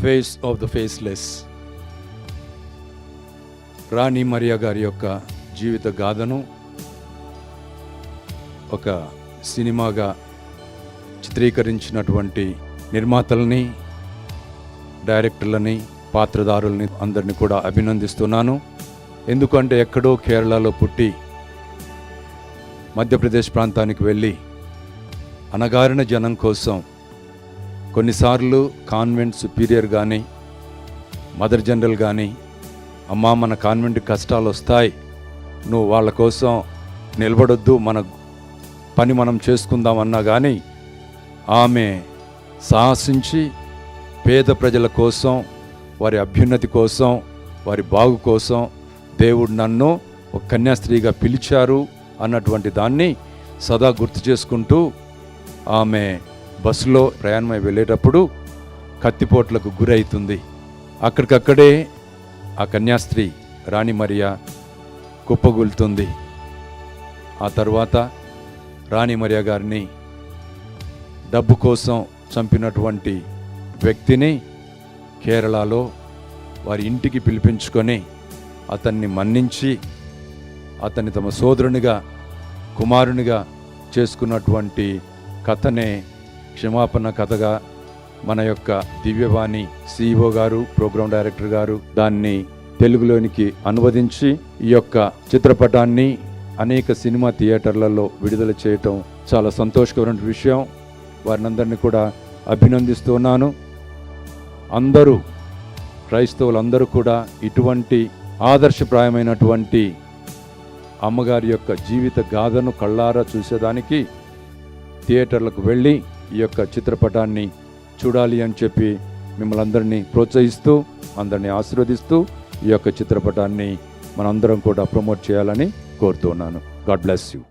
Face of the faceless. Rani Maria గారి యొక్క జీవిత గాథను ఒక సినిమాగా చిత్రీకరించినటువంటి నిర్మాతల్ని, డైరెక్టర్లని, పాత్రధారుల్ని అందరినీ కూడా అభినందిస్తున్నాను. ఎందుకంటే ఎక్కడో కేరళలో పుట్టి మధ్యప్రదేశ్ ప్రాంతానికి వెళ్ళి అణగారిన జనం కోసం కొన్నిసార్లు కాన్వెంట్ సుపీరియర్ కానీ, మదర్ జనరల్ కానీ, అమ్మా మన కాన్వెంట్ కష్టాలు వస్తాయి, నువ్వు వాళ్ళ కోసం నిలబడొద్దు, మన పని మనం చేసుకుందామన్నా కానీ ఆమె సాహసించి పేద ప్రజల కోసం, వారి అభ్యున్నతి కోసం, వారి బాగు కోసం దేవుడు నన్ను ఒక కన్యాస్త్రీగా పిలిచారు అన్నటువంటి దాన్ని సదా గుర్తు చేసుకుంటూ ఆమె బస్సులో ప్రయాణమై వెళ్ళేటప్పుడు కత్తిపోట్లకు గురవుతుంది. అక్కడికక్కడే ఆ కన్యాస్త్రీ రాణి మరియా కుప్పగూలుతుంది. ఆ తర్వాత రాణి మరియా గారిని డబ్బు కోసం చంపినటువంటి వ్యక్తిని కేరళలో వారి ఇంటికి పిలిపించుకొని అతన్ని మన్నించి అతన్ని తమ సోదరునిగా, కుమారునిగా చేసుకున్నటువంటి కథనే క్షమాపణ కథగా మన యొక్క దివ్యవాణి CEO గారు, ప్రోగ్రామ్ డైరెక్టర్ గారు దాన్ని తెలుగులోనికి అనువదించి ఈ యొక్క చిత్రపటాన్ని అనేక సినిమా థియేటర్లలో విడుదల చేయటం చాలా సంతోషకరమైన విషయం. వారినందరినీ కూడా అభినందిస్తున్నాను. అందరూ క్రైస్తవులందరూ కూడా ఇటువంటి ఆదర్శప్రాయమైనటువంటి అమ్మగారి యొక్క జీవిత గాథను కళ్ళారా చూసేదానికి థియేటర్లకు వెళ్ళి ఈ యొక్క చిత్రపటాన్ని చూడాలి అని చెప్పి మిమ్మల్ని అందరినీ ప్రోత్సహిస్తూ, అందరినీ ఆశీర్వదిస్తూ ఈ యొక్క చిత్రపటాన్ని మనందరం కూడా ప్రమోట్ చేయాలని కోరుతున్నాను. God bless you.